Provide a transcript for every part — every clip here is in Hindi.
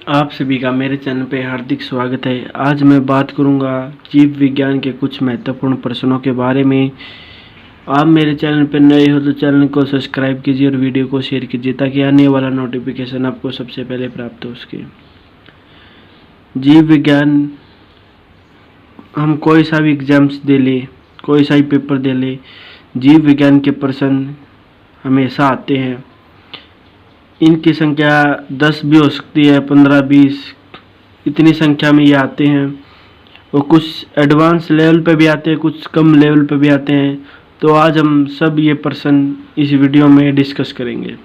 आप सभी का मेरे चैनल पे हार्दिक स्वागत है। आज मैं बात करूंगा जीव विज्ञान के कुछ महत्वपूर्ण प्रश्नों के बारे में। आप मेरे चैनल पर नए हो तो चैनल को सब्सक्राइब कीजिए और वीडियो को शेयर कीजिए ताकि आने वाला नोटिफिकेशन आपको सबसे पहले प्राप्त हो सके। जीव विज्ञान, हम कोई सा भी एग्जाम्स दे ले, कोई सा भी पेपर दे ले, जीव विज्ञान के प्रश्न हमेशा आते हैं। इनकी संख्या 10 भी हो सकती है, 15, 20, इतनी संख्या में ये आते हैं। और कुछ एडवांस लेवल पे भी आते हैं, कुछ कम लेवल पे भी आते हैं। तो आज हम सब ये प्रश्न इस वीडियो में डिस्कस करेंगे।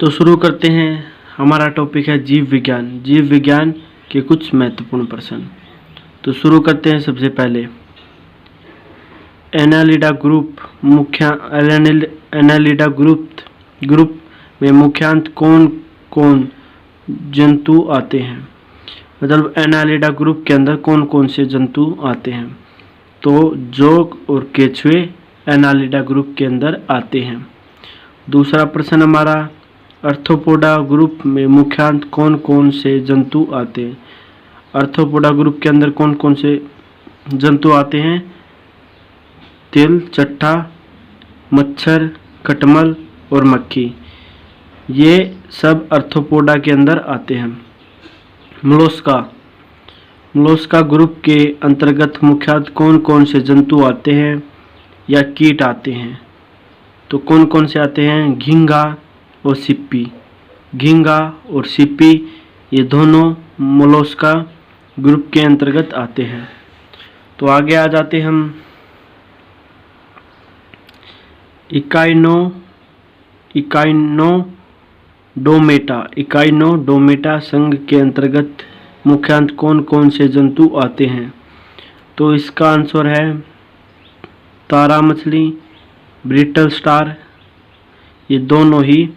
तो शुरू करते हैं। हमारा टॉपिक है जीव विज्ञान। जीव विज्ञान के कुछ महत्वपूर्ण प्रश्न। तो शुरू करते हैं। सबसे पहले एनालिडा ग्रुप में मुख्यतः कौन कौन जंतु आते हैं। मतलब एनालिडा ग्रुप के अंदर कौन कौन से जंतु आते हैं। तो जोक और केचुए एनालिडा ग्रुप के अंदर आते हैं। दूसरा प्रश्न हमारा, आर्थ्रोपोडा ग्रुप में मुख्यतः कौन कौन से जंतु आते हैं। आर्थ्रोपोडा ग्रुप के अंदर कौन कौन से जंतु आते हैं। तिल, चट्टा, मच्छर, खटमल और मक्खी, ये सब आर्थ्रोपोडा के अंदर आते हैं। मोलस्का ग्रुप के अंतर्गत मुख्यतः कौन कौन से जंतु आते हैं या कीट आते हैं। तो कौन कौन से आते हैं। घिंगा और सिप्पी। घिंगा और सिप्पी ये दोनों मोलस्का ग्रुप के अंतर्गत आते हैं। तो आगे आ जाते हम। इकाइनोडोमेटा संघ के अंतर्गत मुख्यतः कौन कौन से जंतु आते हैं। तो इसका आंसर है तारा मछली, ब्रिटल स्टार, ये दोनों ही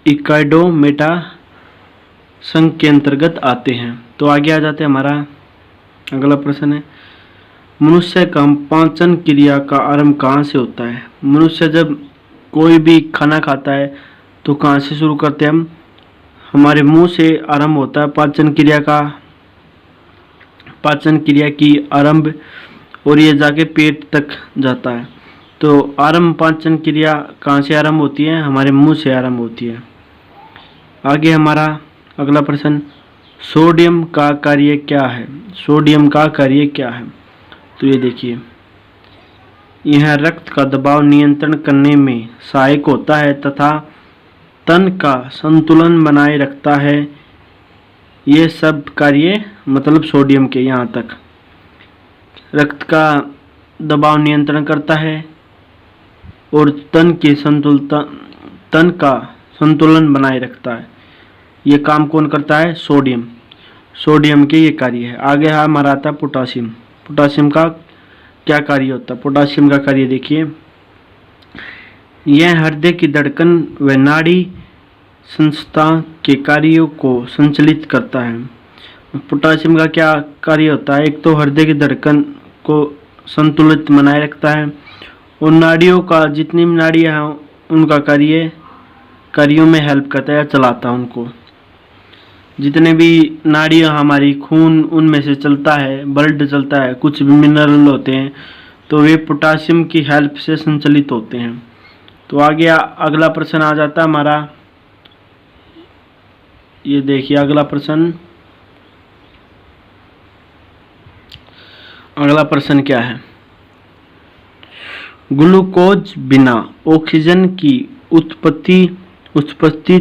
इकाइनोडोमेटा संघ के अंतर्गत आते हैं। तो आगे आ जाते हैं। हमारा अगला प्रश्न है, मनुष्य का पाचन क्रिया का आरंभ कहाँ से होता है। मनुष्य जब कोई भी खाना खाता है तो कहाँ से शुरू करते हैं हम। हमारे मुंह से आरंभ होता है पाचन क्रिया की आरंभ, और ये जाके पेट तक जाता है। तो आरंभ पाचन क्रिया कहाँ से आरंभ होती है। हमारे मुंह से आरंभ होती है। आगे हमारा अगला प्रश्न, सोडियम का कार्य क्या है। सोडियम का कार्य क्या है। तो ये देखिए, यह रक्त का दबाव नियंत्रण करने में सहायक होता है तथा तन का संतुलन बनाए रखता है। ये सब कार्य मतलब सोडियम के, यहाँ तक रक्त का दबाव नियंत्रण करता है और तन का संतुलन बनाए रखता है। ये काम कौन करता है। सोडियम के ये कार्य है। आगे हमारा आता है पोटासियम। पोटासियम का क्या कार्य होता है। पोटासियम का कार्य देखिए, यह हृदय की धड़कन व नाड़ी संस्था के कार्यों को संचालित करता है। पोटासियम का क्या कार्य होता है। एक तो हृदय की धड़कन को संतुलित बनाए रखता है और नाड़ियों का, जितनी भी नाड़ियाँ हैं उनका कार्यों में हेल्प करता है, चलाता है उनको। जितने भी नाड़ियाँ हमारी खून उनमें से चलता है, ब्लड चलता है, कुछ भी मिनरल होते हैं तो वे पोटासियम की हेल्प से संचालित होते हैं। तो आगे अगला प्रश्न आ जाता है हमारा। ये देखिए अगला प्रश्न क्या है। ग्लूकोज बिना ऑक्सीजन की उत्पत्ति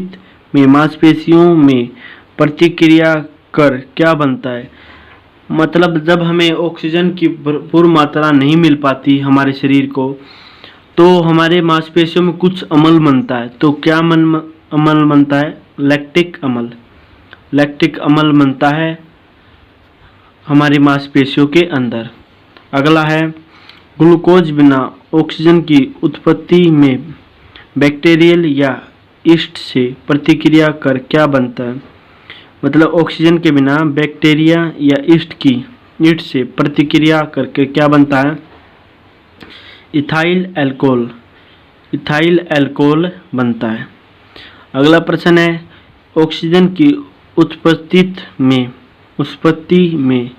में मांसपेशियों में प्रतिक्रिया कर क्या बनता है। मतलब जब हमें ऑक्सीजन की भरपूर मात्रा नहीं मिल पाती हमारे शरीर को, तो हमारे मांसपेशियों में कुछ अम्ल बनता है। तो क्या अम्ल बनता है। लैक्टिक अम्ल बनता है हमारी मांसपेशियों के अंदर। अगला है, ग्लूकोज बिना ऑक्सीजन की उत्पत्ति में बैक्टीरियल या यीस्ट से प्रतिक्रिया कर क्या बनता है। मतलब ऑक्सीजन के बिना बैक्टीरिया या यीस्ट से प्रतिक्रिया करके क्या बनता है। इथाइल अल्कोहल बनता है। अगला प्रश्न है, ऑक्सीजन की उत्पत्ति में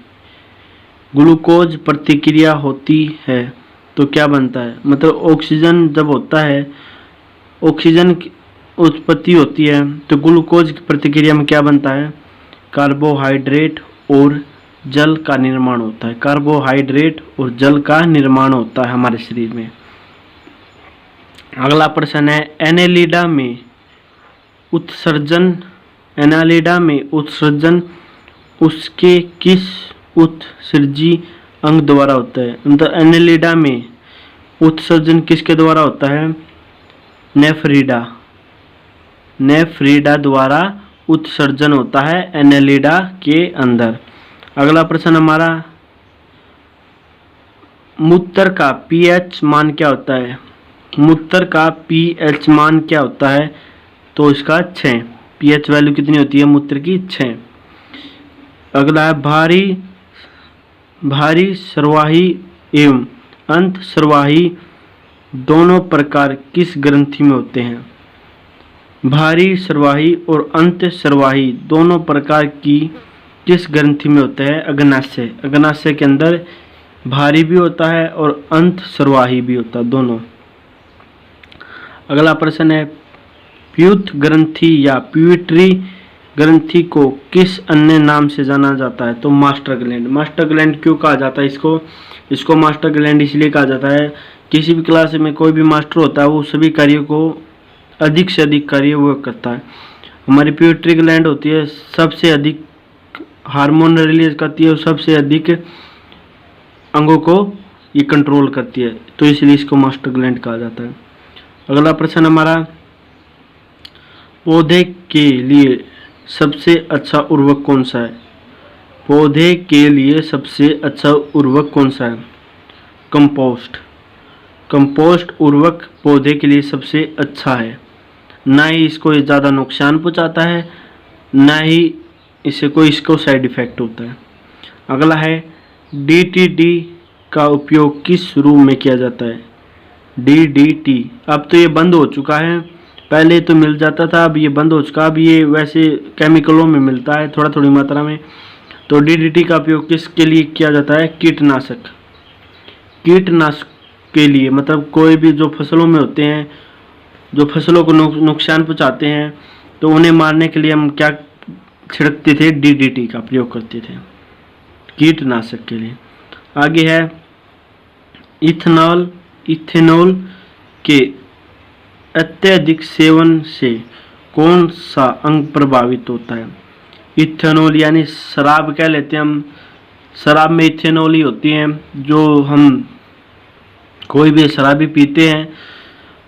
ग्लूकोज प्रतिक्रिया होती है तो क्या बनता है? मतलब ऑक्सीजन जब होता है, ऑक्सीजन की उत्पत्ति होती है तो ग्लूकोज की प्रतिक्रिया में क्या बनता है? कार्बोहाइड्रेट और जल का निर्माण होता है। कार्बोहाइड्रेट और जल का निर्माण होता है हमारे शरीर में। अगला प्रश्न है, एनेलिडा में उत्सर्जन उसके किस उत्सर्जी अंग द्वारा होता है? मतलब एनेलिडा में उत्सर्जन किसके द्वारा होता है? नेफ्रीडा द्वारा उत्सर्जन होता है एनेलिडा के अंदर। अगला प्रश्न हमारा, मूत्र का पीएच मान क्या होता है? मूत्र का पीएच मान क्या होता है? तो इसका 6। पीएच वैल्यू कितनी होती है मूत्र की? 6। अगला है, भारी सर्वाही एवं अंत सर्वाही दोनों प्रकार किस ग्रंथि में होते हैं? भारी सर्वाही और अंत सर्वाही दोनों प्रकार की किस ग्रंथि में होते हैं? अग्नाशय। अग्नाशय के अंदर भारी भी होता है और अंत सर्वाही भी होता है, दोनों। अगला प्रश्न है, पीयूष ग्रंथि या प्यूटरी ग्रंथि को किस अन्य नाम से जाना जाता है? तो मास्टर ग्लैंड। मास्टर ग्लैंड क्यों कहा जाता है इसको मास्टर ग्लैंड इसलिए कहा जाता है, किसी भी क्लास में कोई भी मास्टर होता है वो सभी कार्यों को अधिक से अधिक कार्य वो करता है। हमारी प्यूटरी ग्लैंड होती है, सबसे अधिक हार्मोन रिलीज करती है और सबसे अधिक अंगों को ये कंट्रोल करती है, तो इसलिए इसको मास्टर ग्लैंड कहा जाता है। अगला प्रश्न हमारा, पौधे के लिए सबसे अच्छा उर्वरक कौन सा है? पौधे के लिए सबसे अच्छा उर्वरक कौन सा है? कंपोस्ट। कंपोस्ट उर्वरक पौधे के लिए सबसे अच्छा है। ना ही इसको ज़्यादा नुकसान पहुंचाता है, ना ही इसको साइड इफेक्ट होता है। अगला है, डीडीटी का उपयोग किस रूप में किया जाता है? डीडीटी अब तो ये बंद हो चुका है, पहले तो मिल जाता था, अब ये बंद हो चुका। अब ये वैसे केमिकलों में मिलता है थोड़ी मात्रा में। तो डीडीटी का उपयोग किसके लिए किया जाता है? कीटनाशक के लिए। मतलब कोई भी जो फसलों में होते हैं, जो फसलों को नुकसान पहुंचाते हैं, तो उन्हें मारने के लिए हम क्या छिड़कते थे? डीडीटी का प्रयोग करते थे कीटनाशक के लिए। आगे है, इथेनॉल के अत्यधिक सेवन से कौन सा अंग प्रभावित होता है? इथेनॉल यानी शराब कह लेते हैं हम, शराब में इथेनॉल ही होती है। जो हम कोई भी शराबी पीते हैं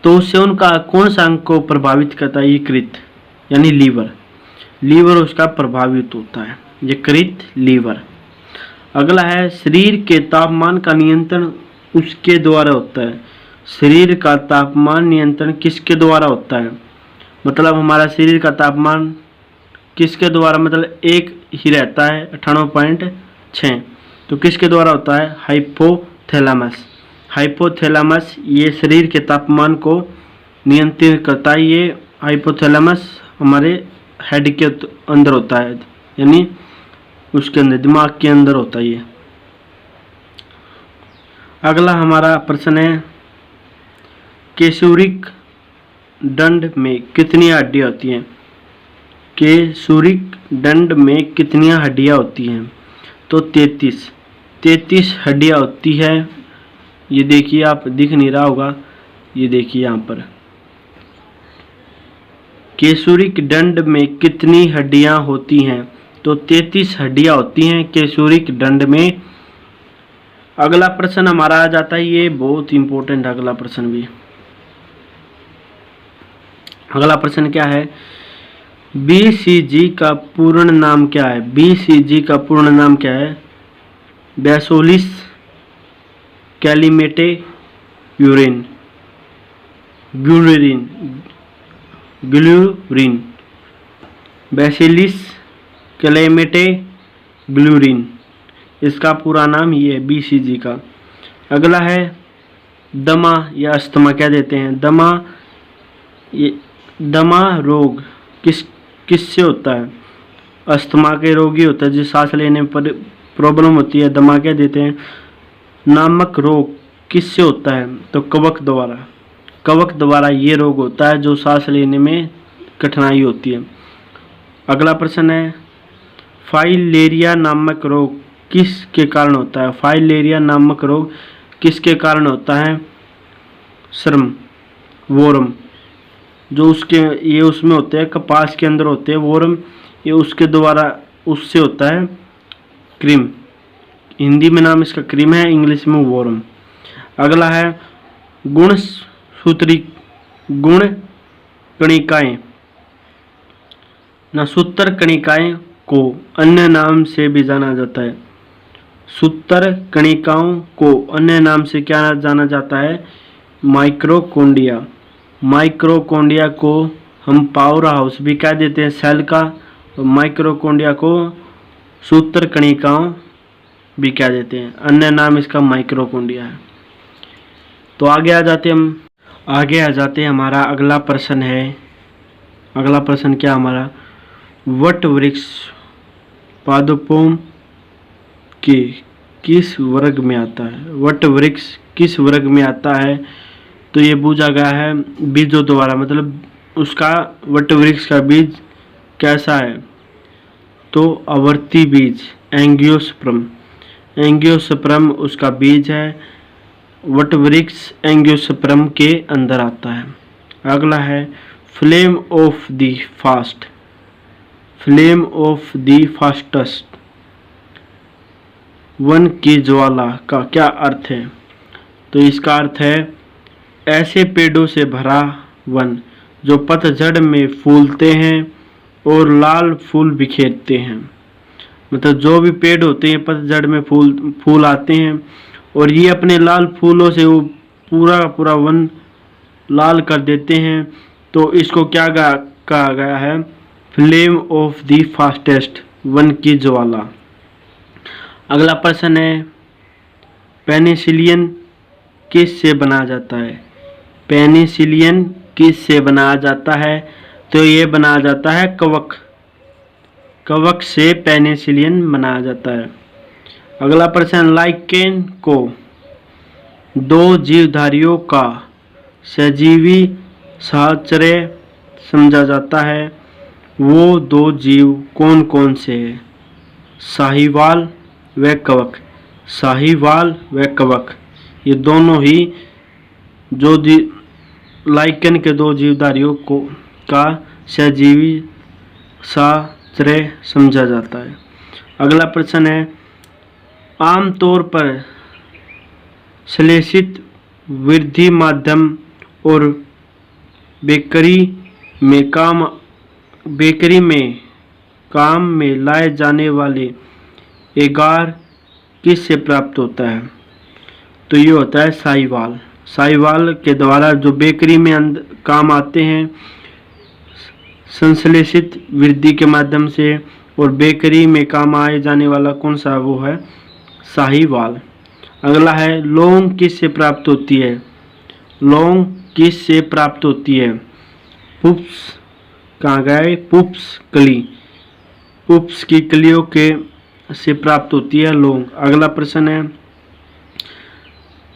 तो उससे उनका कौन सा अंग को प्रभावित करता है? यकृत यानी लीवर उसका प्रभावित होता है, यकृत लीवर। अगला है, शरीर के तापमान का नियंत्रण उसके द्वारा होता है। शरीर का तापमान नियंत्रण किसके द्वारा होता है? मतलब हमारा शरीर का तापमान किसके द्वारा, मतलब एक ही रहता है 98.6, तो किसके द्वारा होता है? हाइपोथैलेमस ये शरीर के तापमान को नियंत्रित करता है। ये हाइपोथैलेमस हमारे हेड के अंदर होता है, यानी उसके अंदर दिमाग के अंदर होता है ये। अगला हमारा प्रश्न है, केशुरिक दंड में कितनी हड्डियां होती हैं? केशुरिक दंड में कितनी हड्डियां होती हैं? तो 33 हड्डियां होती है। ये देखिए, आप दिख नहीं रहा होगा, ये देखिए यहाँ पर केशुरिक दंड में कितनी हड्डियां होती हैं? तो 33 हड्डियां होती हैं केशुरिक दंड में। अगला प्रश्न हमारा आ जाता है, ये बहुत इंपॉर्टेंट अगला प्रश्न भी। अगला प्रश्न क्या है? बीसीजी का पूर्ण नाम क्या है? बीसीजी का पूर्ण नाम क्या है? बैसिलस कैलामिटे ग्लूरिन बैसिलस कैलामिटे ग्लूरिन, इसका पूरा नाम ये है बीसीजी का। अगला है, दमा या अस्थमा क्या देते हैं? दमा रोग किससे होता है? अस्थमा के रोगी होता है, जिस सांस लेने पर प्रॉब्लम होती है, दमा के देते हैं। नामक रोग किससे होता है? तो कवक द्वारा। कवक द्वारा ये रोग होता है जो सांस लेने में कठिनाई होती है। अगला प्रश्न है, फाइलेरिया नामक रोग किसके कारण होता है? फाइलेरिया नामक रोग किसके कारण होता है? श्रम वोरम, जो उसके ये उसमें होते हैं, कपास के अंदर होते हैं वोरम, ये उसके द्वारा उससे होता है। क्रीम, हिंदी में नाम इसका क्रीम है, इंग्लिश में वोरम। अगला है गुणसूत्री गुण कणिकाएं ना सूत्र कणिकाएं को अन्य नाम से भी जाना जाता है। सूत्र कणिकाओं को अन्य नाम से क्या जाना जाता है? माइक्रोकोंडिया। माइक्रोकोंडिया को हम पावर हाउस भी कह देते हैं सेल का, तो माइक्रोकोंडिया को सूत्र कणिकाओं भी कह देते हैं, अन्य नाम इसका माइक्रोकोंडिया है। तो आगे आ जाते हैं हमारा अगला प्रश्न है। अगला प्रश्न क्या हमारा? वट वृक्ष पादपों के किस वर्ग में आता है? वट वृक्ष किस वर्ग में आता है? तो ये पूछा गया है बीजों द्वारा, मतलब उसका वट वृक्ष का बीज कैसा है? तो आवर्ती बीज, एंजियोस्पर्म। एंजियोस्पर्म उसका बीज है। वट वृक्ष एंजियोस्पर्म के अंदर आता है। अगला है flame of the fast. Flame of the fastest, one की ज्वाला का क्या अर्थ है? तो इसका अर्थ है ऐसे पेड़ों से भरा वन जो पतझड़ में फूलते हैं और लाल फूल बिखेरते हैं। मतलब जो भी पेड़ होते हैं पतझड़ में फूल आते हैं और ये अपने लाल फूलों से वो पूरा वन लाल कर देते हैं। तो इसको क्या कहा गया है? Flame of the fastest, one की ज्वाला। अगला प्रश्न है, पेनिसिलिन किस से बनाया जाता है? पेनिसिलिन किस से बनाया जाता है? तो ये बनाया जाता है कवक से पेनिसिलिन बनाया जाता है। अगला प्रश्न, लाइकेन को दो जीवधारियों का सजीवी साहचर्य समझा जाता है। वो दो जीव कौन कौन से हैं? साहीवाल व कवक। साहीवाल व कवक ये दोनों ही जो लाइकेन के दो जीवधारियों को का सजीवी साहचर्य समझा जाता है। अगला प्रश्न है, आमतौर पर श्लेषित वृद्धि माध्यम और बेकरी में काम में लाए जाने वाले एगार किस से प्राप्त होता है? तो ये होता है साहीवाल। साहीवाल के द्वारा जो बेकरी में काम आते हैं संश्लेषित वृद्धि के माध्यम से, और बेकरी में काम आए जाने वाला कौन सा? वो है साहीवाल। अगला है, लौंग किस से प्राप्त होती है? लौंग किस से प्राप्त होती है? पुप्स, कहाँ गए? पुप्स कली, पुप्स की कलियों के से प्राप्त होती है लौंग। अगला प्रश्न है,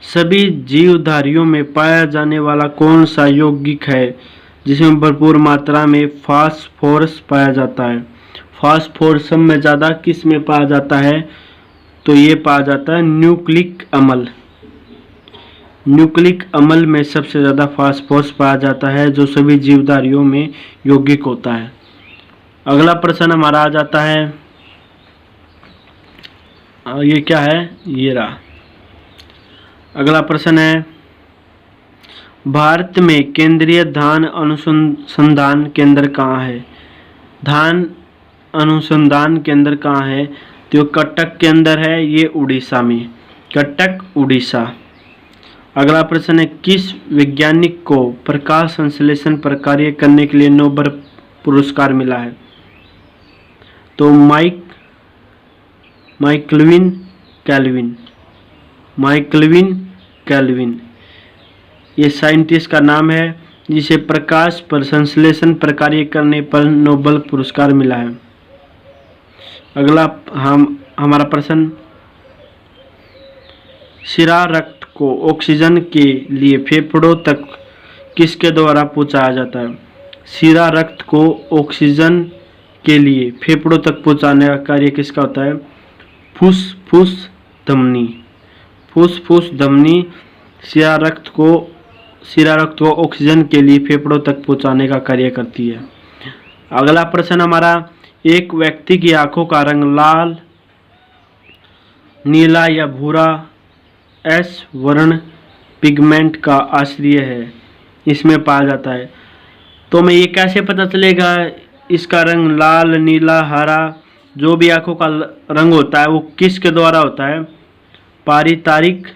सभी जीवधारियों में पाया जाने वाला कौन सा यौगिक है जिसमें भरपूर मात्रा में फास्फोरस पाया जाता है? फास्फोरस में ज़्यादा किस में पाया जाता है? तो ये पाया जाता है न्यूक्लिक अम्ल। न्यूक्लिक अम्ल में सबसे ज़्यादा फास्फोरस पाया जाता है जो सभी जीवधारियों में यौगिक होता है। अगला प्रश्न हमारा आ जाता है, ये क्या है? ये रहा। अगला प्रश्न है, भारत में केंद्रीय धान अनुसंधान केंद्र कहाँ है? धान अनुसंधान केंद्र कहाँ है? तो कटक के अंदर है, ये उड़ीसा में, कटक उड़ीसा। अगला प्रश्न है, किस वैज्ञानिक को प्रकाश संश्लेषण पर कार्य करने के लिए नोबेल पुरस्कार मिला है? तो माइकलविन कैल्विन, ये साइंटिस्ट का नाम है जिसे प्रकाश पर संश्लेषण पर कार्य करने पर नोबेल पुरस्कार मिला है। अगला हमारा प्रश्न, शिरा रक्त को ऑक्सीजन के लिए फेफड़ों तक किसके द्वारा पहुंचाया जाता है? शिरा रक्त को ऑक्सीजन के लिए फेफड़ों तक पहुंचाने का कार्य किसका होता है? फुफ्फुस धमनी। फुफ्फुस धमनी शिरा रक्त को ऑक्सीजन के लिए फेफड़ों तक पहुंचाने का कार्य करती है। अगला प्रश्न हमारा, एक व्यक्ति की आंखों का रंग लाल, नीला या भूरा एस वर्ण पिगमेंट का आश्रय है, इसमें पाया जाता है। तो हमें ये कैसे पता चलेगा इसका रंग लाल, नीला, हरा, जो भी आंखों का रंग होता है वो किसके द्वारा होता है? पारितारिक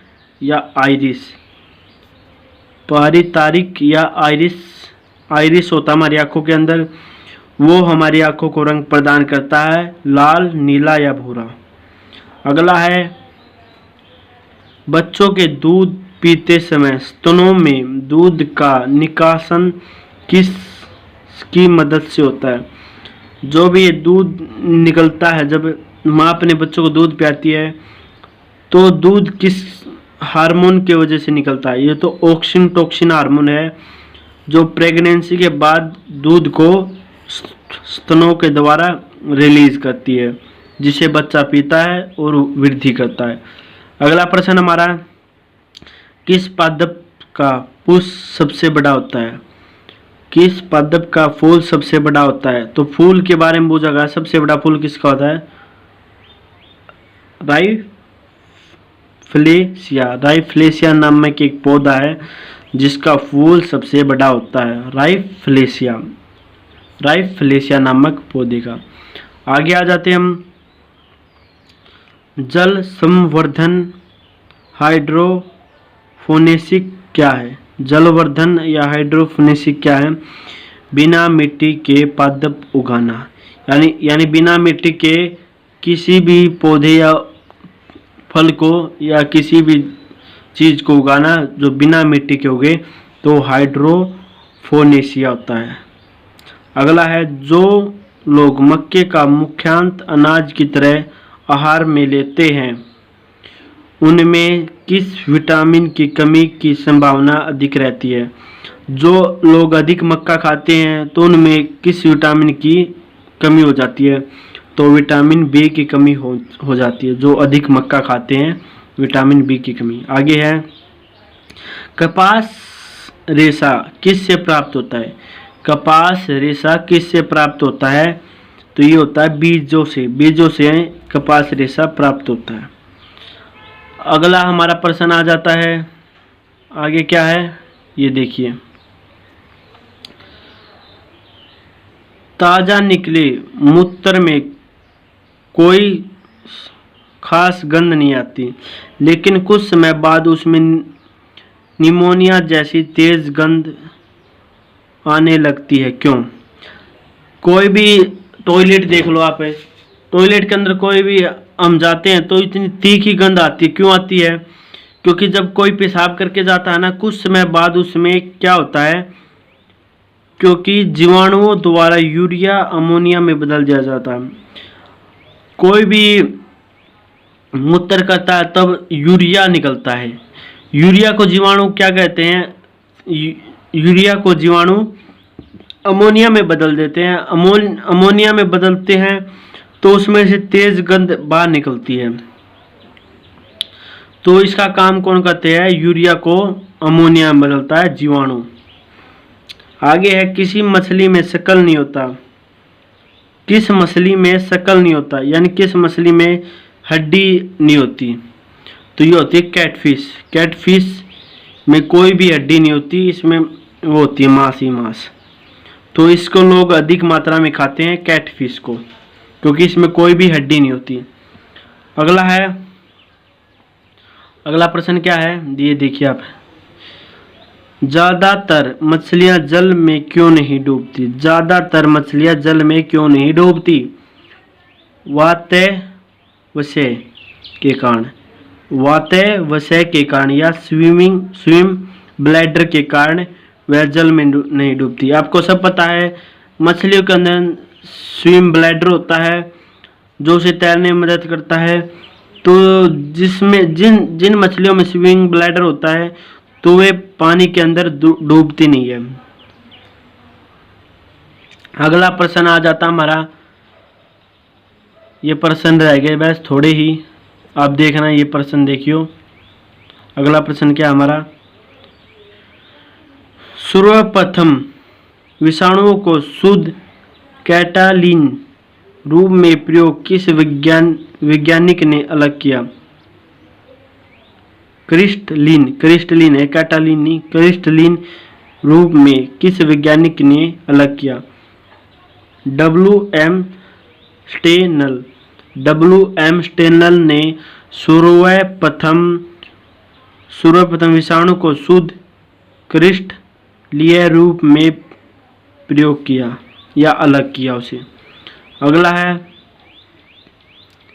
या आइरिस? पारितारिक या आइरिस होता है हमारी आंखों के अंदर, वो हमारी आंखों को रंग प्रदान करता है, लाल, नीला या भूरा। अगला है, बच्चों के दूध पीते समय स्तनों में दूध का निकासन किसकी मदद से होता है? जो भी ये दूध निकलता है, जब माँ अपने बच्चों को दूध पिलाती है तो दूध किस हार्मोन की वजह से निकलता है? ये तो ऑक्सिटोसिन हार्मोन है, जो प्रेगनेंसी के बाद दूध को स्तनों के द्वारा रिलीज करती है, जिसे बच्चा पीता है और वृद्धि करता है। अगला प्रश्न हमारा, किस पादप का पुष्प सबसे बड़ा होता है? किस पादप का फूल सबसे बड़ा होता है? तो फूल के बारे में पूछा गया, सबसे बड़ा फूल किसका होता है? राइफ्लेसिया नामक एक पौधा है जिसका फूल सबसे बड़ा होता है, राइफ्लेसिया नामक पौधे का। आगे आ जाते हैं हम, जल संवर्धन हाइड्रोफोनिक्स क्या है? जलवर्धन या हाइड्रोफोनिक्स क्या है? बिना मिट्टी के पादप उगाना, यानी बिना मिट्टी के किसी भी पौधे या फल को या किसी भी चीज को उगाना जो बिना मिट्टी के उगे, तो हाइड्रोफोनिक्स होता है। अगला है, जो लोग मक्के का मुख्यत अनाज की तरह आहार में लेते हैं उनमें किस विटामिन की कमी की संभावना अधिक रहती है? जो लोग अधिक मक्का खाते हैं तो उनमें किस विटामिन की कमी हो जाती है? तो विटामिन बी की कमी हो जाती है, जो अधिक मक्का खाते हैं, विटामिन बी की कमी। आगे है, कपास रेशा किससे प्राप्त होता है? कपास रेशा किससे प्राप्त होता है? तो ये होता है बीजों से कपास रेशा प्राप्त होता है। अगला हमारा प्रश्न आ जाता है, आगे क्या है ये देखिए, ताजा निकले मूत्र में कोई खास गंध नहीं आती, लेकिन कुछ समय बाद उसमें निमोनिया जैसी तेज गंध आने लगती है, क्यों? कोई भी टॉयलेट देख लो आप, टॉयलेट के अंदर कोई भी हम जाते हैं तो इतनी तीखी गंध आती है, क्यों आती है? क्योंकि जब कोई पेशाब करके जाता है ना, कुछ समय बाद उसमें क्या होता है, क्योंकि जीवाणुओं द्वारा यूरिया अमोनिया में बदल दिया जाता है। कोई भी मूत्र करता है तब यूरिया निकलता है, यूरिया को जीवाणु क्या कहते हैं? यूरिया को जीवाणु अमोनिया में बदल देते हैं, अमोनिया में बदलते हैं तो उसमें से तेज गंध बाहर निकलती है। तो इसका काम कौन करते हैं? यूरिया को अमोनिया में बदलता है जीवाणु। आगे है, किसी मछली में शकल नहीं होता। किस मछली में शकल नहीं होता, यानी किस मछली में हड्डी नहीं होती? तो ये होती है कैटफिश। कैटफिश में कोई भी हड्डी नहीं होती, इसमें वो होती है मांस ही मांस। तो इसको लोग अधिक मात्रा में खाते हैं कैटफिश को, क्योंकि इसमें कोई भी हड्डी नहीं होती। अगला है, अगला प्रश्न क्या है ये देखिए आप, ज्यादातर मछलियां जल में क्यों नहीं डूबती? ज्यादातर मछलियां जल में क्यों नहीं डूबती? वातवशय के कारण या स्विम ब्लैडर के कारण वह जल में नहीं डूबती। आपको सब पता है मछलियों के अंदर स्विम ब्लैडर होता है जो उसे तैरने में मदद करता है। तो जिसमें जिन मछलियों में स्विमिंग ब्लैडर होता है तो वे पानी के अंदर डूबती नहीं है। अगला प्रश्न आ जाता हमारा, ये प्रश्न रह गए बस थोड़े ही, आप देखना ये प्रश्न देखियो। अगला प्रश्न क्या हमारा, सर्वप्रथम विषाणुओं को शुद्ध कैटालीन रूप में प्रयोग किस वैज्ञानिक ने अलग किया? क्रिस्टलीन है, कैटालीन नहीं, क्रिस्टलीन रूप में किस वैज्ञानिक ने अलग किया? WM स्टेनल ने सर्वप्रथम विषाणु को शुद्ध क्रिस्टलीय रूप में प्रयोग किया या अलग किया उसे। अगला है,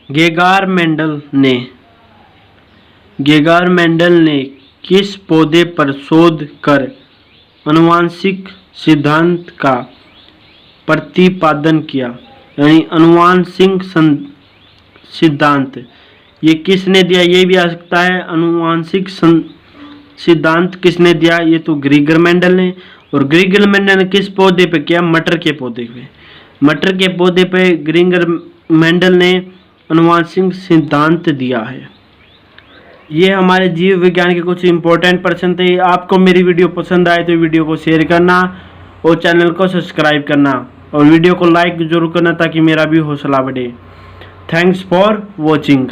गेगार मेंडल ने किस पौधे पर शोध कर आनुवंशिक सिद्धांत का प्रतिपादन किया? यानी आनुवंशिक सिद्धांत ये किसने दिया? ये भी आ सकता है आनुवंशिक सिद्धांत किसने दिया? ये तो ग्रीगर मेंडल ने। और ग्रीगर मेंडल ने किस पौधे पे किया? मटर के पौधे पे। मटर के पौधे पे ग्रीगर मेंडल ने आनुवंशिक सिद्धांत दिया है। ये हमारे जीव विज्ञान के कुछ इंपॉर्टेंट प्रश्न थे। आपको मेरी वीडियो पसंद आए तो वीडियो को शेयर करना और चैनल को सब्सक्राइब करना और वीडियो को लाइक जरूर करना ताकि मेरा भी हौसला बढ़े। Thanks for watching.